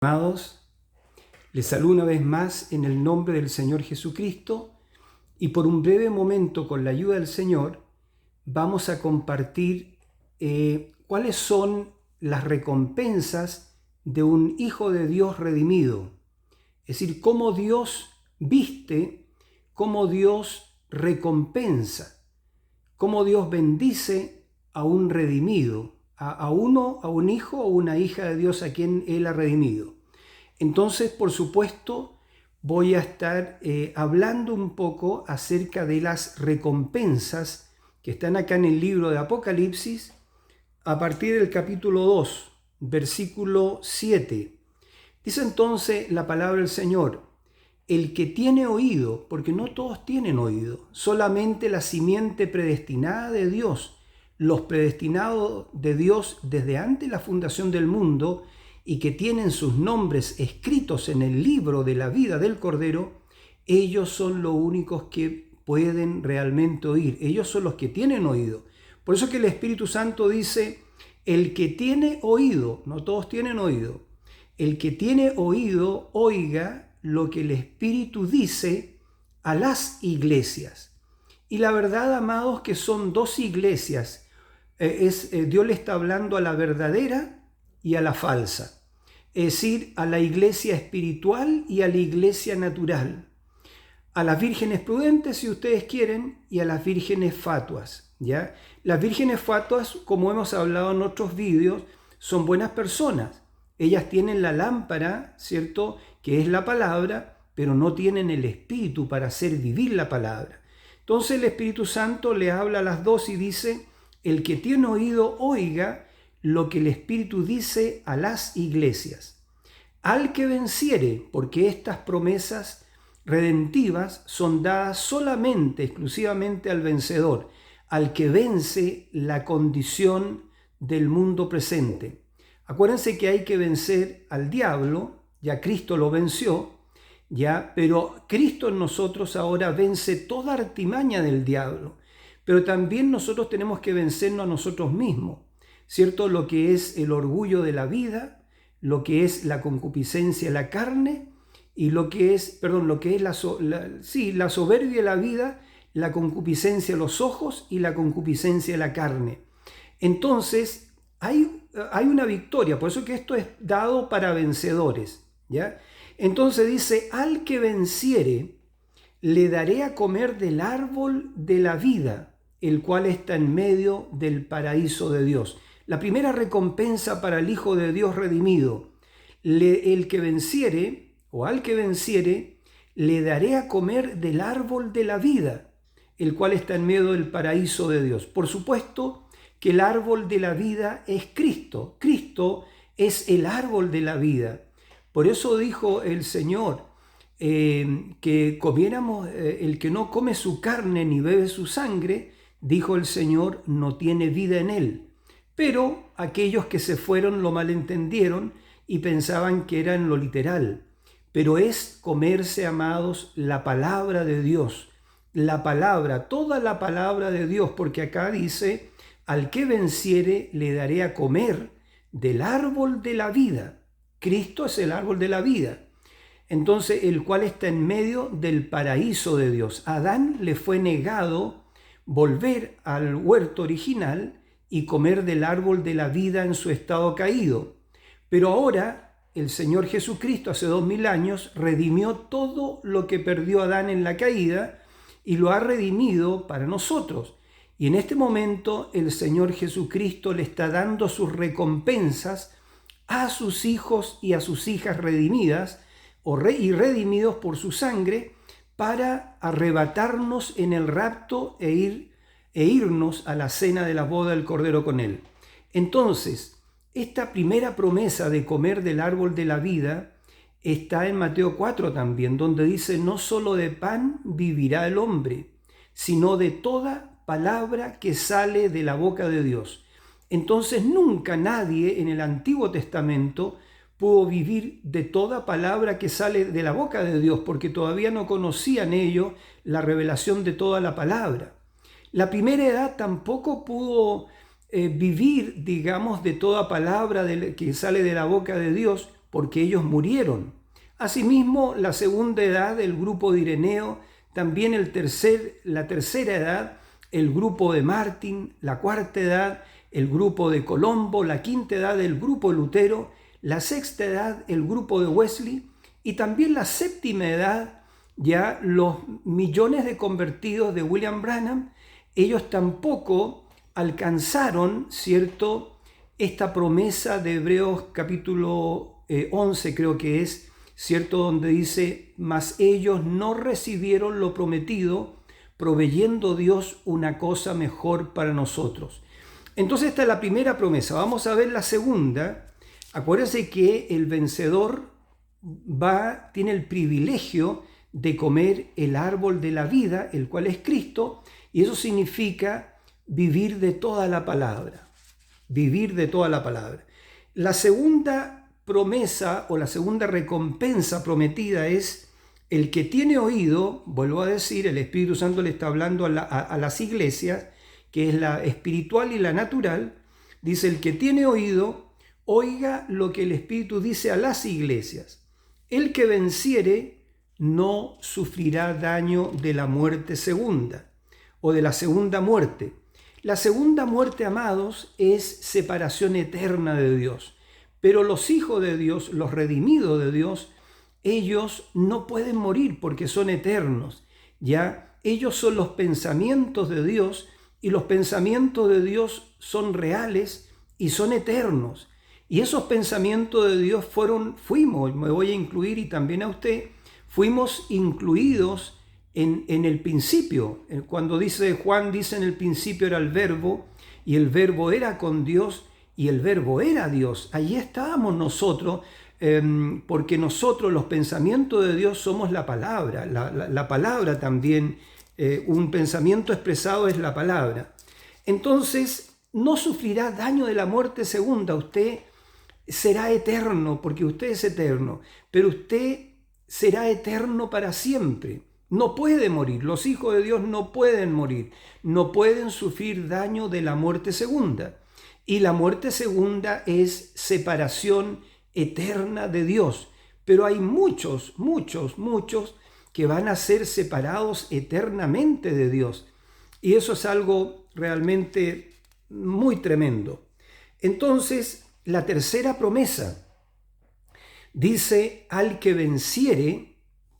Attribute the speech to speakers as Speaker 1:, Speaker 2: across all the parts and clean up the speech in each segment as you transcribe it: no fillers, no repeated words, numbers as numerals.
Speaker 1: Amados, les saludo una vez más en el nombre del Señor Jesucristo y por un breve momento, con la ayuda del Señor, vamos a compartir cuáles son las recompensas de un hijo de Dios redimido. Es decir, cómo Dios viste, cómo Dios recompensa, cómo Dios bendice a un redimido, a un hijo o una hija de Dios a quien Él ha redimido. Entonces, por supuesto, voy a estar hablando un poco acerca de las recompensas que están acá en el libro de Apocalipsis, a partir del capítulo 2, versículo 7. Dice entonces la palabra del Señor: el que tiene oído, porque no todos tienen oído, solamente la simiente predestinada de Dios, los predestinados de Dios desde antes de la fundación del mundo y que tienen sus nombres escritos en el libro de la vida del Cordero, ellos son los únicos que pueden realmente oír. Ellos son los que tienen oído. Por eso que el Espíritu Santo dice: el que tiene oído, no todos tienen oído, el que tiene oído, oiga lo que el Espíritu dice a las iglesias. Y la verdad, amados, que son dos iglesias. Dios le está hablando a la verdadera y a la falsa. Es decir, a la iglesia espiritual y a la iglesia natural. A las vírgenes prudentes, si ustedes quieren, y a las vírgenes fatuas, ¿ya? Las vírgenes fatuas, como hemos hablado en otros vídeos, son buenas personas. Ellas tienen la lámpara, ¿cierto?, que es la palabra, pero no tienen el espíritu para hacer vivir la palabra. Entonces el Espíritu Santo le habla a las dos y dice: el que tiene oído, oiga lo que el Espíritu dice a las iglesias. Al que venciere, porque estas promesas redentivas son dadas solamente, exclusivamente al vencedor, al que vence la condición del mundo presente. Acuérdense que hay que vencer al diablo, ya Cristo lo venció, ya, pero Cristo en nosotros ahora vence toda artimaña del diablo. Pero también nosotros tenemos que vencernos a nosotros mismos, ¿cierto? Lo que es el orgullo de la vida, lo que es la concupiscencia de la carne y lo que es la soberbia de la vida, la concupiscencia de los ojos y la concupiscencia de la carne. Entonces, hay una victoria, por eso que esto es dado para vencedores, ¿ya? Entonces dice: al que venciere, le daré a comer del árbol de la vida, el cual está en medio del paraíso de Dios. La primera recompensa para el Hijo de Dios redimido: el que venciere, o al que venciere, le daré a comer del árbol de la vida, el cual está en medio del paraíso de Dios. Por supuesto que el árbol de la vida es Cristo. Cristo es el árbol de la vida. Por eso dijo el Señor que comiéramos, el que no come su carne ni bebe su sangre, dijo el Señor, no tiene vida en él. Pero aquellos que se fueron lo malentendieron y pensaban que era en lo literal. Pero es comerse, amados, la palabra de Dios. La palabra, toda la palabra de Dios, porque acá dice: al que venciere le daré a comer del árbol de la vida. Cristo es el árbol de la vida. Entonces, el cual está en medio del paraíso de Dios. A Adán le fue negado volver al huerto original y comer del árbol de la vida en su estado caído. Pero ahora el Señor Jesucristo, hace 2000 años, redimió todo lo que perdió Adán en la caída y lo ha redimido para nosotros. Y en este momento el Señor Jesucristo le está dando sus recompensas a sus hijos y a sus hijas redimidas y redimidos por su sangre, para arrebatarnos en el rapto e irnos a la cena de la boda del Cordero con Él. Entonces, esta primera promesa de comer del árbol de la vida está en Mateo 4 también, donde dice: no solo de pan vivirá el hombre, sino de toda palabra que sale de la boca de Dios. Entonces nunca nadie en el Antiguo Testamento pudo vivir de toda palabra que sale de la boca de Dios, porque todavía no conocían ellos la revelación de toda la palabra. La primera edad tampoco pudo vivir, digamos, de toda palabra que sale de la boca de Dios, porque ellos murieron. Asimismo, la segunda edad, el grupo de Ireneo, también la tercera edad, el grupo de Martín, la cuarta edad, el grupo de Colombo, la quinta edad, el grupo de Lutero, la sexta edad, el grupo de Wesley, y también la séptima edad, ya los millones de convertidos de William Branham. Ellos tampoco alcanzaron, ¿cierto?, esta promesa de Hebreos capítulo 11, creo que es, ¿cierto?, donde dice: mas ellos no recibieron lo prometido, proveyendo Dios una cosa mejor para nosotros. Entonces esta es la primera promesa. Vamos a ver la segunda. Acuérdense que el vencedor tiene el privilegio de comer el árbol de la vida, el cual es Cristo, y eso significa vivir de toda la palabra. Vivir de toda la palabra. La segunda promesa o la segunda recompensa prometida es: el que tiene oído, vuelvo a decir, el Espíritu Santo le está hablando a las iglesias, que es la espiritual y la natural. Dice: el que tiene oído, oiga lo que el Espíritu dice a las iglesias. El que venciere no sufrirá daño de la muerte segunda o de la segunda muerte. La segunda muerte, amados, es separación eterna de Dios. Pero los hijos de Dios, los redimidos de Dios, ellos no pueden morir porque son eternos. Ya ellos son los pensamientos de Dios, y los pensamientos de Dios son reales y son eternos. Y esos pensamientos de Dios fuimos, me voy a incluir y también a usted, fuimos incluidos en el principio. Cuando Juan dice: en el principio era el verbo, y el verbo era con Dios, y el verbo era Dios. Allí estábamos nosotros, porque nosotros, los pensamientos de Dios, somos la palabra. La palabra también, un pensamiento expresado es la palabra. Entonces, no sufrirá daño de la muerte segunda. Usted será eterno, porque usted es eterno, pero usted será eterno para siempre. No puede morir. Los hijos de Dios no pueden morir, no pueden sufrir daño de la muerte segunda. Y la muerte segunda es separación eterna de Dios. Pero hay muchos que van a ser separados eternamente de Dios. Y eso es algo realmente muy tremendo. Entonces, la tercera promesa dice: al que venciere.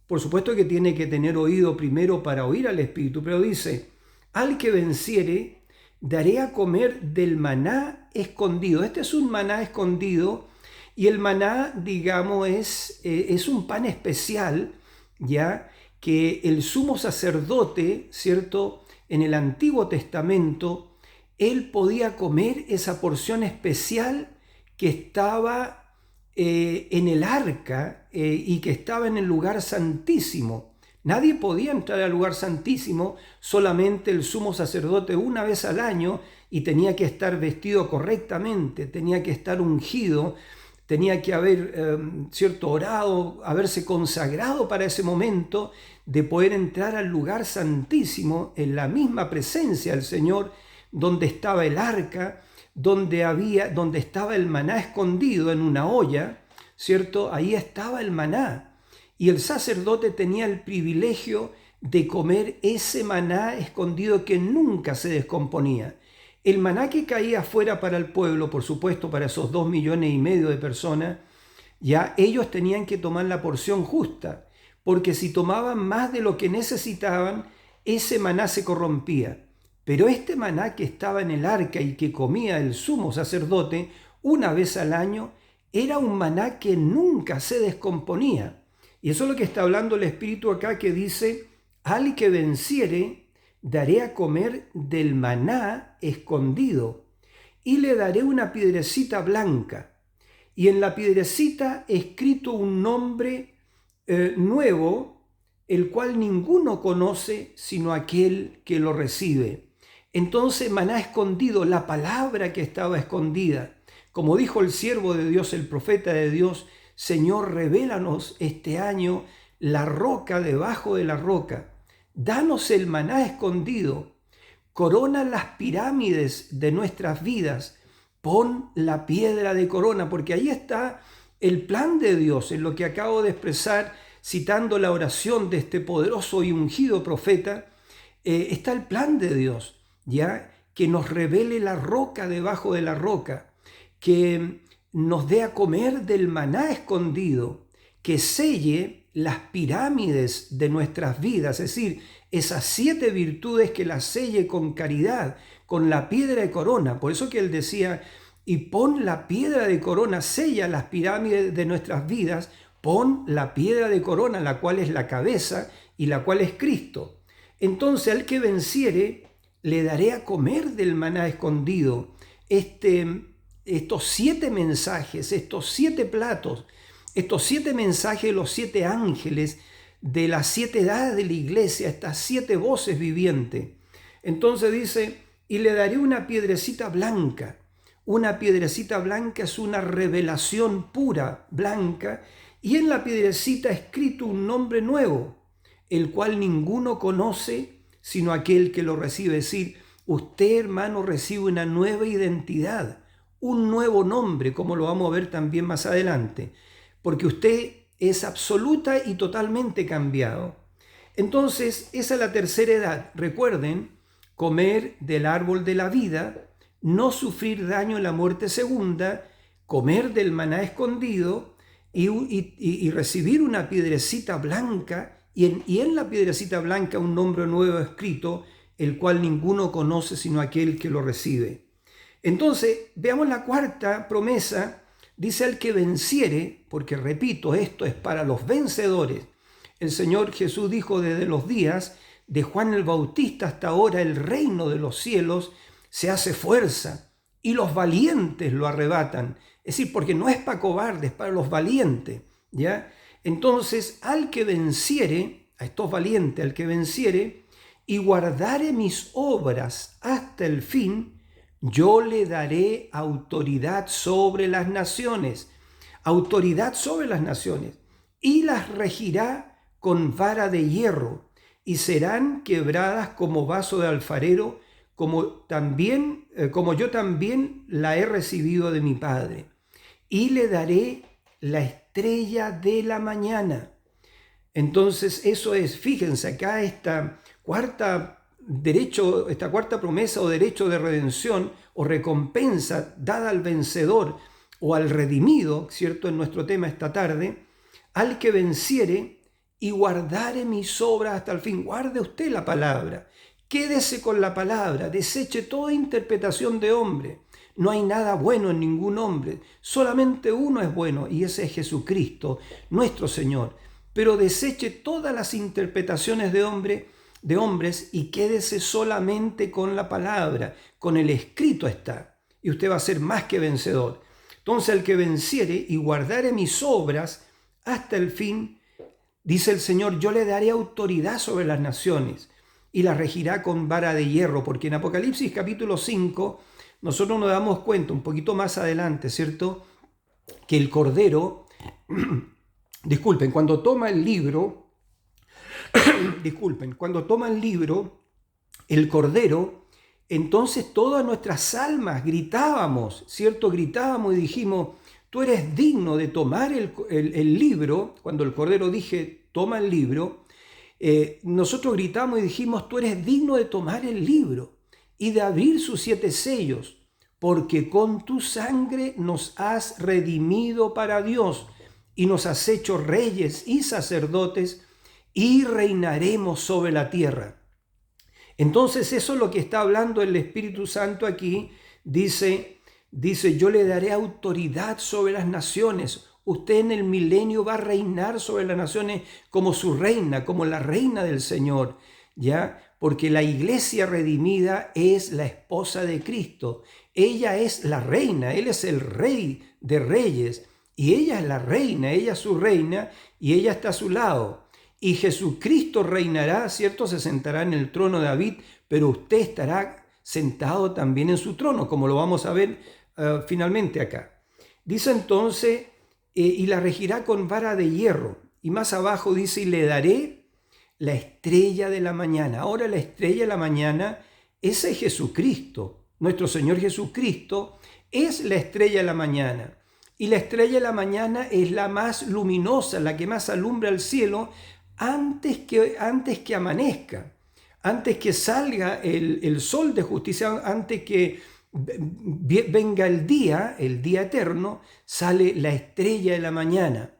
Speaker 1: Por supuesto que tiene que tener oído primero para oír al Espíritu, pero dice: al que venciere, daré a comer del maná escondido. Este es un maná escondido, y el maná, digamos, es un pan especial, ya que el sumo sacerdote, ¿cierto?, en el Antiguo Testamento, él podía comer esa porción especial que estaba en el arca y que estaba en el lugar santísimo. Nadie podía entrar al lugar santísimo, solamente el sumo sacerdote una vez al año, y tenía que estar vestido correctamente, tenía que estar ungido, tenía que haber orado, haberse consagrado para ese momento de poder entrar al lugar santísimo, en la misma presencia del Señor, donde estaba el arca, donde estaba el maná escondido en una olla, ¿cierto? Ahí estaba el maná. Y el sacerdote tenía el privilegio de comer ese maná escondido que nunca se descomponía. El maná que caía fuera para el pueblo, por supuesto, para esos 2,5 millones de personas, ya ellos tenían que tomar la porción justa, porque si tomaban más de lo que necesitaban, ese maná se corrompía. Pero este maná que estaba en el arca y que comía el sumo sacerdote una vez al año, era un maná que nunca se descomponía. Y eso es lo que está hablando el Espíritu acá, que dice: al que venciere, daré a comer del maná escondido, y le daré una piedrecita blanca, y en la piedrecita escrito un nombre nuevo, el cual ninguno conoce sino aquel que lo recibe. Entonces, maná escondido, la palabra que estaba escondida. Como dijo el siervo de Dios, el profeta de Dios: Señor, revélanos este año la roca debajo de la roca. Danos el maná escondido. Corona las pirámides de nuestras vidas. Pon la piedra de corona, porque ahí está el plan de Dios, en lo que acabo de expresar, citando la oración de este poderoso y ungido profeta, está el plan de Dios, ¿ya? Que nos revele la roca debajo de la roca, que nos dé a comer del maná escondido, que selle las pirámides de nuestras vidas, es decir, esas 7 virtudes que las selle con caridad, con la piedra de corona. Por eso que él decía, y pon la piedra de corona, sella las pirámides de nuestras vidas, pon la piedra de corona, la cual es la cabeza y la cual es Cristo. Entonces al que venciere, le daré a comer del maná escondido. Estos 7 mensajes, estos 7 platos, estos 7 mensajes de los 7 ángeles, de las 7 edades de la iglesia, estas 7 voces vivientes. Entonces dice, y le daré una piedrecita blanca. Una piedrecita blanca es una revelación pura, blanca, y en la piedrecita escrito un nombre nuevo, el cual ninguno conoce sino aquel que lo recibe. Es decir, usted, hermano, recibe una nueva identidad, un nuevo nombre, como lo vamos a ver también más adelante, porque usted es absoluta y totalmente cambiado. Entonces, esa es la tercera edad. Recuerden, comer del árbol de la vida, no sufrir daño en la muerte segunda, comer del maná escondido y recibir una piedrecita blanca, y en la piedrecita blanca un nombre nuevo escrito, el cual ninguno conoce sino aquel que lo recibe. Entonces, veamos la cuarta promesa. Dice al que venciere, porque repito, esto es para los vencedores. El Señor Jesús dijo desde los días de Juan el Bautista hasta ahora, el reino de los cielos se hace fuerza y los valientes lo arrebatan. Es decir, porque no es para cobardes, para los valientes, ¿ya? Entonces, al que venciere, a estos valientes, al que venciere, y guardare mis obras hasta el fin, yo le daré autoridad sobre las naciones, y las regirá con vara de hierro, y serán quebradas como vaso de alfarero, como yo también la he recibido de mi Padre. Y le daré la estrella de la mañana. Entonces eso es, fíjense acá esta cuarta promesa o derecho de redención o recompensa dada al vencedor o al redimido, ¿cierto? En nuestro tema esta tarde, al que venciere y guardare mis obras hasta el fin. Guarde usted la palabra, quédese con la palabra, deseche toda interpretación de hombre. No hay nada bueno en ningún hombre, solamente uno es bueno y ese es Jesucristo, nuestro Señor. Pero deseche todas las interpretaciones de hombres y quédese solamente con la palabra, con el escrito está, y usted va a ser más que vencedor. Entonces el que venciere y guardare mis obras hasta el fin, dice el Señor, yo le daré autoridad sobre las naciones y las regirá con vara de hierro, porque en Apocalipsis capítulo 5 nosotros nos damos cuenta un poquito más adelante, ¿cierto? Que el Cordero, cuando toma el libro, el Cordero, entonces todas nuestras almas gritábamos, ¿cierto? Gritábamos y dijimos, tú eres digno de tomar el libro. Cuando el Cordero dije, toma el libro, nosotros gritamos y dijimos, tú eres digno de tomar el libro y de abrir sus 7 sellos, porque con tu sangre nos has redimido para Dios y nos has hecho reyes y sacerdotes y reinaremos sobre la tierra. Entonces eso es lo que está hablando el Espíritu Santo aquí. Dice, yo le daré autoridad sobre las naciones. Usted en el milenio va a reinar sobre las naciones como su reina, como la reina del Señor, ¿ya? Porque la iglesia redimida es la esposa de Cristo. Ella es la reina, Él es el rey de reyes y ella es la reina, ella es su reina y ella está a su lado. Y Jesucristo reinará, ¿cierto? Se sentará en el trono de David, pero usted estará sentado también en su trono, como lo vamos a ver finalmente acá. Dice entonces, y la regirá con vara de hierro. Y más abajo dice, y le daré la estrella de la mañana. Ahora la estrella de la mañana, ese es Jesucristo. Nuestro Señor Jesucristo es la estrella de la mañana. Y la estrella de la mañana es la más luminosa, la que más alumbra el cielo antes que amanezca, antes que salga el sol de justicia, antes que venga el día eterno, sale la estrella de la mañana.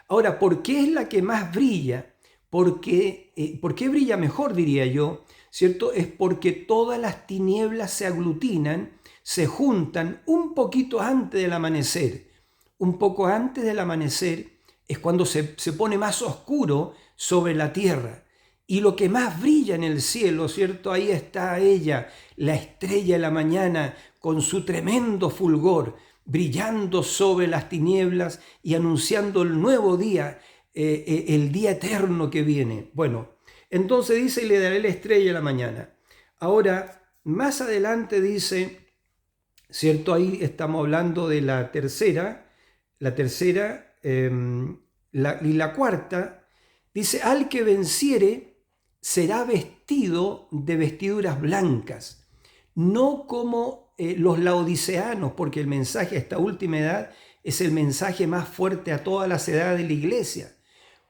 Speaker 1: Ahora, ¿por qué es la que más brilla? ¿Por qué brilla mejor, diría yo? ¿Cierto? Es porque todas las tinieblas se aglutinan, se juntan un poquito antes del amanecer. Un poco antes del amanecer es cuando se pone más oscuro sobre la tierra. Y lo que más brilla en el cielo, ¿cierto? Ahí está ella, la estrella de la mañana, con su tremendo fulgor, brillando sobre las tinieblas y anunciando el nuevo día, el día eterno que viene. Bueno, entonces dice, y le daré la estrella de la mañana. Ahora, más adelante dice, ¿cierto? Ahí estamos hablando de la tercera, y la cuarta, dice, al que venciere será vestido de vestiduras blancas, no como los laodiceanos, porque el mensaje a esta última edad es el mensaje más fuerte a todas las edades de la iglesia,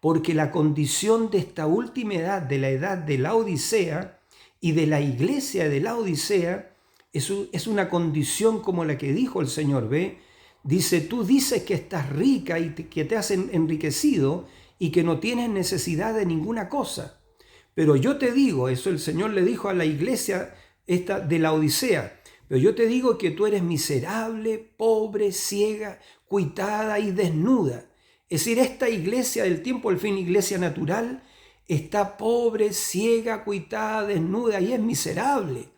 Speaker 1: porque la condición de esta última edad, de la edad de la Odisea y de la iglesia de la Odisea, es una condición como la que dijo el Señor, ¿ve? Dice, tú dices que estás rica y que te has enriquecido y que no tienes necesidad de ninguna cosa. Pero yo te digo, eso el Señor le dijo a la iglesia esta de la Odisea, pero yo te digo que tú eres miserable, pobre, ciega, cuitada y desnuda. Es decir, esta iglesia del tiempo al fin, iglesia natural, está pobre, ciega, cuitada, desnuda y es miserable.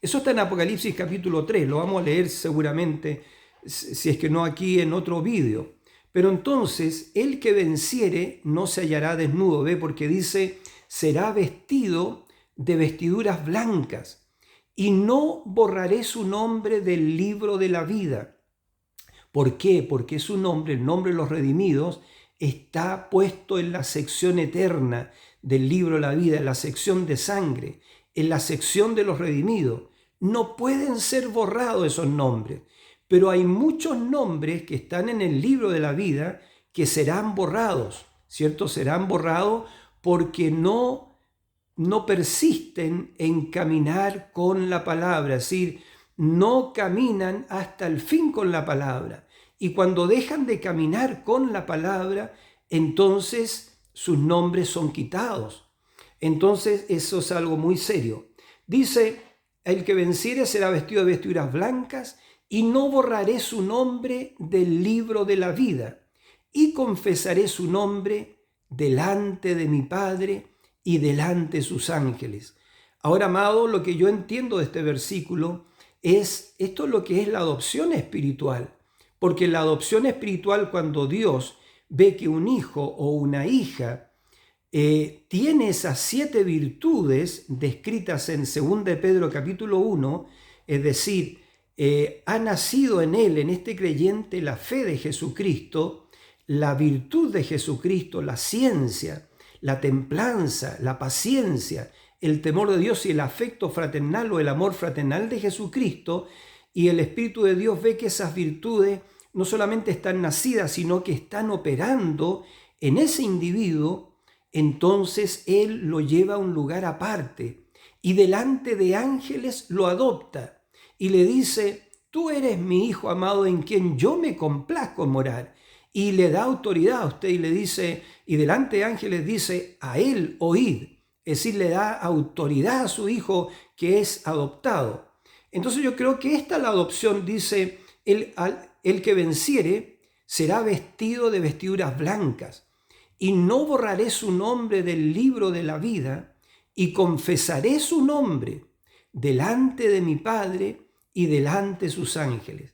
Speaker 1: Eso está en Apocalipsis capítulo 3, lo vamos a leer seguramente, si es que no aquí en otro vídeo. Pero entonces, el que venciere no se hallará desnudo, ¿ve? Porque dice, será vestido de vestiduras blancas y no borraré su nombre del libro de la vida. ¿Por qué? Porque su nombre, el nombre de los redimidos, está puesto en la sección eterna del libro de la vida, en la sección de sangre, en la sección de los redimidos. No pueden ser borrados esos nombres, pero hay muchos nombres que están en el libro de la vida que serán borrados, ¿cierto? Serán borrados porque no persisten en caminar con la palabra, es decir, no caminan hasta el fin con la palabra. Y cuando dejan de caminar con la palabra, entonces sus nombres son quitados. Entonces eso es algo muy serio. Dice, el que venciere será vestido de vestiduras blancas y no borraré su nombre del libro de la vida y confesaré su nombre delante de mi Padre y delante de sus ángeles. Ahora, amado, lo que yo entiendo de este versículo es esto es lo que es la adopción espiritual. Porque la adopción espiritual, cuando Dios ve que un hijo o una hija tiene esas 7 virtudes descritas en 2 de Pedro capítulo 1, es decir, ha nacido en él, en este creyente, la fe de Jesucristo, la virtud de Jesucristo, la ciencia, la templanza, la paciencia, el temor de Dios y el afecto fraternal o el amor fraternal de Jesucristo, y el Espíritu de Dios ve que esas virtudes no solamente están nacidas, sino que están operando en ese individuo. Entonces Él lo lleva a un lugar aparte y delante de ángeles lo adopta y le dice, tú eres mi hijo amado en quien yo me complazco en morar. Y le da autoridad a usted y le dice, y delante de ángeles dice, a él oíd. Es decir, le da autoridad a su hijo que es adoptado. Entonces yo creo que esta es la adopción, dice, el que venciere será vestido de vestiduras blancas. Y no borraré su nombre del libro de la vida, y confesaré su nombre delante de mi Padre y delante de sus ángeles.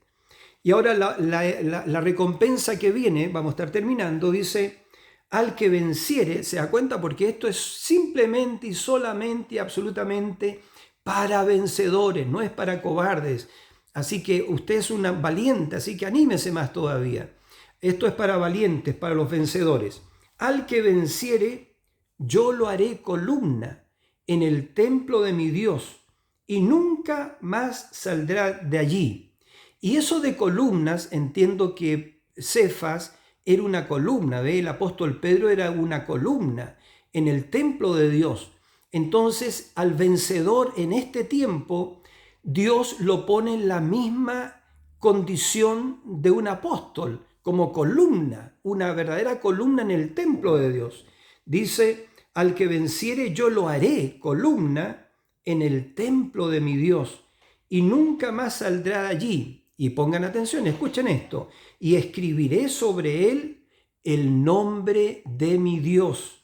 Speaker 1: Y ahora la recompensa que viene, vamos a estar terminando, dice, al que venciere, se da cuenta porque esto es simplemente y solamente y absolutamente para vencedores, no es para cobardes. Así que usted es una valiente, así que anímese más todavía. Esto es para valientes, para los vencedores. Al que venciere, yo lo haré columna en el templo de mi Dios y nunca más saldrá de allí. Y eso de columnas entiendo que Cefas era una columna, ¿ve? El apóstol Pedro era una columna en el templo de Dios. Entonces, al vencedor en este tiempo, Dios lo pone en la misma condición de un apóstol, como columna, una verdadera columna en el templo de Dios. Dice, al que venciere yo lo haré columna en el templo de mi Dios, y nunca más saldrá de allí. Y pongan atención, escuchen esto, y escribiré sobre él el nombre de mi Dios,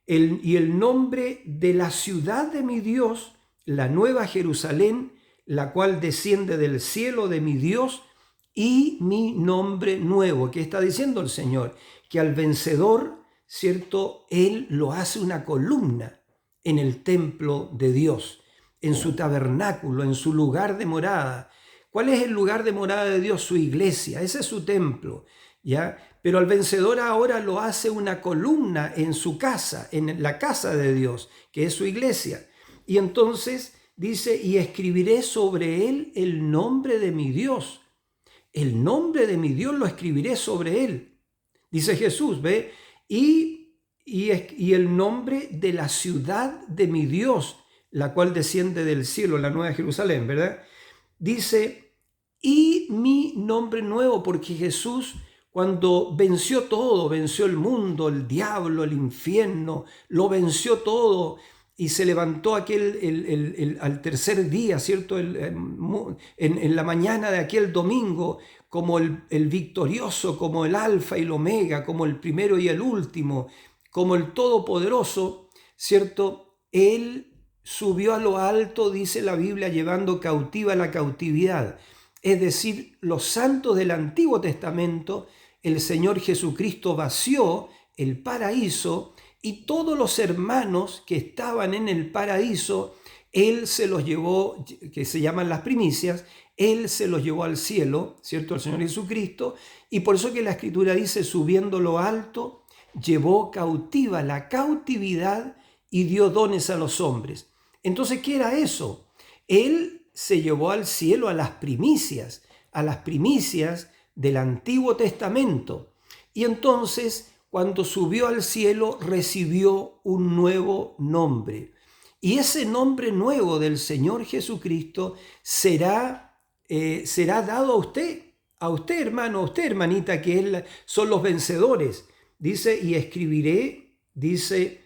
Speaker 1: y el nombre de la ciudad de mi Dios, la nueva Jerusalén, la cual desciende del cielo de mi Dios, y mi nombre nuevo. ¿Qué está diciendo el Señor? Que al vencedor, ¿cierto? Él lo hace una columna en el templo de Dios, en su tabernáculo, en su lugar de morada. ¿Cuál es el lugar de morada de Dios? Su iglesia, ese es su templo, ¿ya? Pero al vencedor ahora lo hace una columna en su casa, en la casa de Dios, que es su iglesia. Y entonces dice, y escribiré sobre él el nombre de mi Dios. El nombre de mi Dios lo escribiré sobre él. Dice Jesús, ¿ve? Y el nombre de la ciudad de mi Dios, la cual desciende del cielo, la nueva Jerusalén, ¿verdad? Dice, y mi nombre nuevo, porque Jesús, cuando venció todo, venció el mundo, el diablo, el infierno, lo venció todo y se levantó al tercer día, ¿cierto? En la mañana de aquel domingo, como el victorioso, como el alfa y el omega, como el primero y el último, como el todopoderoso, ¿cierto? Él subió a lo alto, dice la Biblia, llevando cautiva la cautividad. Es decir, los santos del Antiguo Testamento, el Señor Jesucristo vació el paraíso y todos los hermanos que estaban en el paraíso, Él se los llevó, que se llaman las primicias, Él se los llevó al cielo, ¿cierto? El Señor Jesucristo. Y por eso que la Escritura dice, subiendo lo alto, llevó cautiva la cautividad y dio dones a los hombres. Entonces, ¿qué era eso? Él se llevó al cielo a las primicias del Antiguo Testamento. Y entonces, cuando subió al cielo, recibió un nuevo nombre. Y ese nombre nuevo del Señor Jesucristo será dado a usted hermano, a usted hermanita, que son los vencedores. Dice, y escribiré, dice,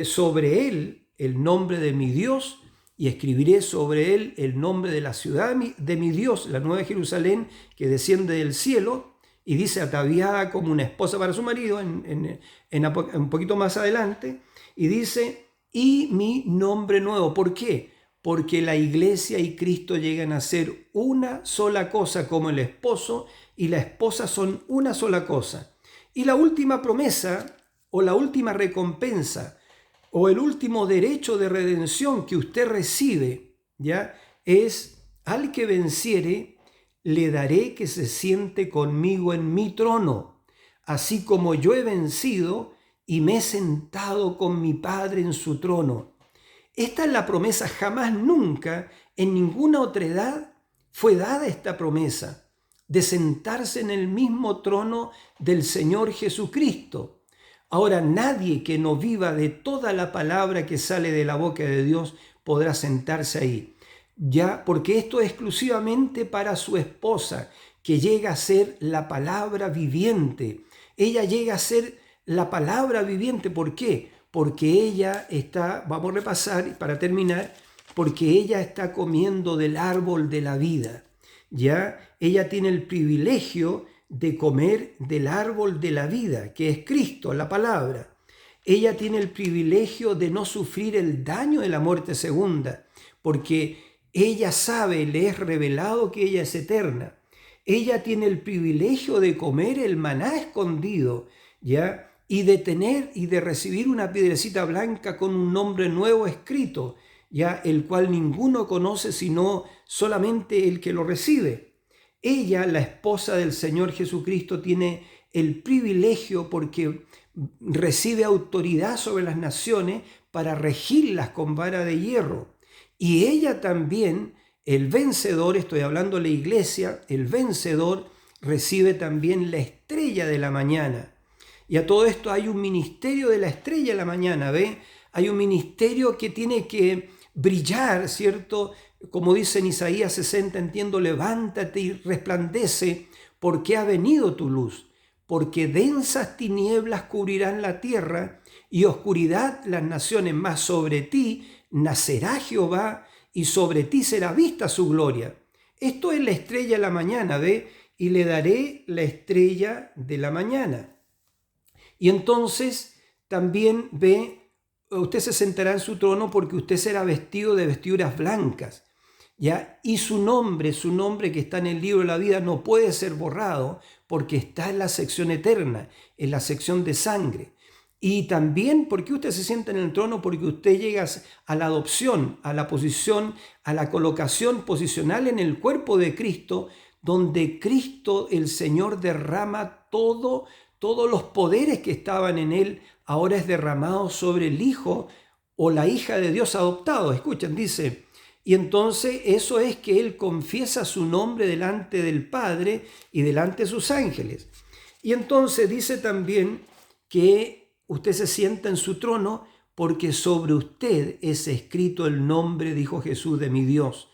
Speaker 1: sobre él el nombre de mi Dios, y escribiré sobre él el nombre de la ciudad de mi Dios, la nueva Jerusalén, que desciende del cielo, y dice, ataviada como una esposa para su marido, un poquito más adelante, y dice, y mi nombre nuevo. ¿Por qué? Porque la iglesia y Cristo llegan a ser una sola cosa, como el esposo y la esposa son una sola cosa. Y la última promesa, o la última recompensa, o el último derecho de redención que usted recibe, ¿ya? Es, al que venciere, le daré que se siente conmigo en mi trono, así como yo he vencido y me he sentado con mi Padre en su trono. Esta es la promesa, jamás nunca, en ninguna otra edad, fue dada esta promesa, de sentarse en el mismo trono del Señor Jesucristo. Ahora, nadie que no viva de toda la palabra que sale de la boca de Dios podrá sentarse ahí, ya, porque esto es exclusivamente para su esposa, que llega a ser la palabra viviente. Ella llega a ser la palabra viviente. ¿Por qué? Porque ella está, vamos a repasar para terminar, porque ella está comiendo del árbol de la vida. Ya, ella tiene el privilegio de comer del árbol de la vida, que es Cristo, la palabra. Ella tiene el privilegio de no sufrir el daño de la muerte segunda, porque ella sabe, le es revelado que ella es eterna. Ella tiene el privilegio de comer el maná escondido, ¿ya? Y de tener y de recibir una piedrecita blanca con un nombre nuevo escrito, ya, el cual ninguno conoce sino solamente el que lo recibe. Ella, la esposa del Señor Jesucristo, tiene el privilegio porque recibe autoridad sobre las naciones para regirlas con vara de hierro. Y ella también, el vencedor, estoy hablando de la iglesia, el vencedor recibe también la estrella de la mañana. Y a todo esto hay un ministerio de la estrella de la mañana, ¿ve? Hay un ministerio que tiene que brillar, ¿cierto? Como dice en Isaías 60, entiendo, levántate y resplandece, porque ha venido tu luz, porque densas tinieblas cubrirán la tierra y oscuridad las naciones, mas sobre ti nacerá Jehová y sobre ti será vista su gloria. Esto es la estrella de la mañana, ¿ve? Y le daré la estrella de la mañana. Y entonces también ve, usted se sentará en su trono porque usted será vestido de vestiduras blancas, ¿ya? Y su nombre que está en el libro de la vida no puede ser borrado porque está en la sección eterna, en la sección de sangre. Y también porque usted se sienta en el trono, porque usted llega a la adopción, a la posición, a la colocación posicional en el cuerpo de Cristo, donde Cristo el Señor derrama todos los poderes que estaban en él, ahora es derramado sobre el Hijo o la hija de Dios adoptado. Escuchen, dice, y entonces eso es que él confiesa su nombre delante del Padre y delante de sus ángeles. Y entonces dice también que usted se sienta en su trono porque sobre usted es escrito el nombre, dijo Jesús, de mi Dios,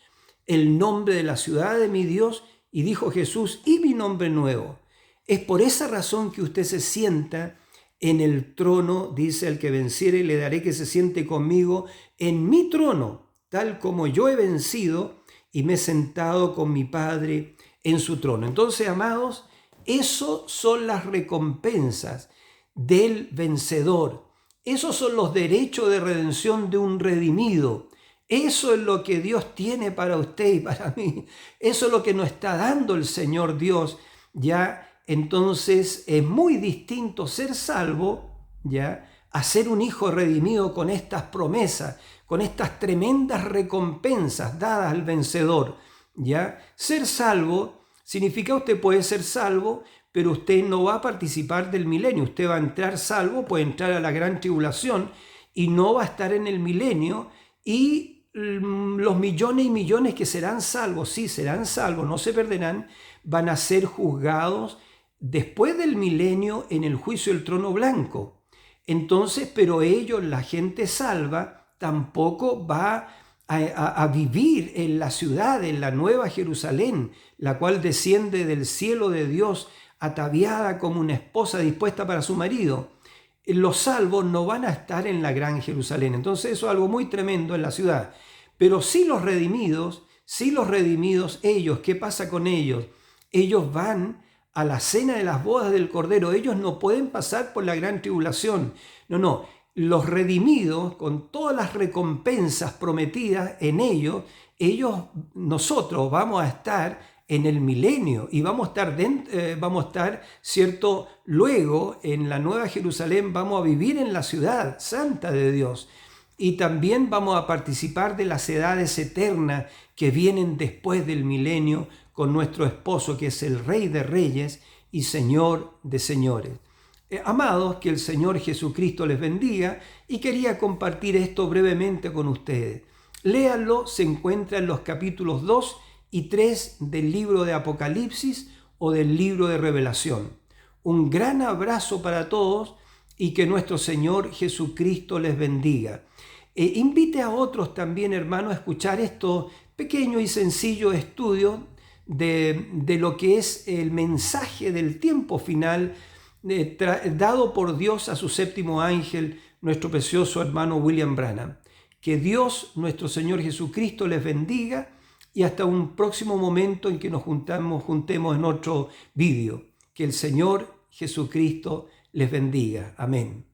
Speaker 1: el nombre de la ciudad de mi Dios, y dijo Jesús, y mi nombre nuevo. Es por esa razón que usted se sienta en el trono, dice el que venciere, le daré que se siente conmigo en mi trono, tal como yo he vencido y me he sentado con mi Padre en su trono. Entonces, amados, eso son las recompensas del vencedor. Esos son los derechos de redención de un redimido. Eso es lo que Dios tiene para usted y para mí. Eso es lo que nos está dando el Señor Dios, ¿ya? Entonces es muy distinto ser salvo, ¿ya?, a ser un hijo redimido con estas promesas, con estas tremendas recompensas dadas al vencedor, ¿ya? Ser salvo significa usted puede ser salvo, pero usted no va a participar del milenio. Usted va a entrar salvo, puede entrar a la gran tribulación y no va a estar en el milenio, y los millones y millones que serán salvos, sí, serán salvos, no se perderán, van a ser juzgados después del milenio en el juicio del trono blanco. Entonces, pero ellos, la gente salva, tampoco va a vivir en la ciudad, en la nueva Jerusalén, la cual desciende del cielo de Dios, ataviada como una esposa dispuesta para su marido. Los salvos no van a estar en la gran Jerusalén. Entonces eso es algo muy tremendo en la ciudad. Pero sí los redimidos, ellos, ¿qué pasa con ellos? Ellos van a la cena de las bodas del Cordero. Ellos no pueden pasar por la gran tribulación. No. Los redimidos, con todas las recompensas prometidas en ellos, nosotros vamos a estar en el milenio y vamos a estar, ¿cierto? Luego en la Nueva Jerusalén vamos a vivir en la ciudad santa de Dios y también vamos a participar de las edades eternas que vienen después del milenio con nuestro esposo, que es el Rey de Reyes y Señor de Señores. Amados, que el Señor Jesucristo les bendiga, y quería compartir esto brevemente con ustedes. Léanlo, se encuentra en los capítulos 2 y 3 del libro de Apocalipsis o del libro de Revelación. Un gran abrazo para todos y que nuestro Señor Jesucristo les bendiga. Invite a otros también, hermanos, a escuchar estos pequeños y sencillos estudios de lo que es el mensaje del tiempo final dado por Dios a su séptimo ángel, nuestro precioso hermano William Branham. Que Dios, nuestro Señor Jesucristo, les bendiga, y hasta un próximo momento en que nos juntemos en otro vídeo. Que el Señor Jesucristo les bendiga. Amén.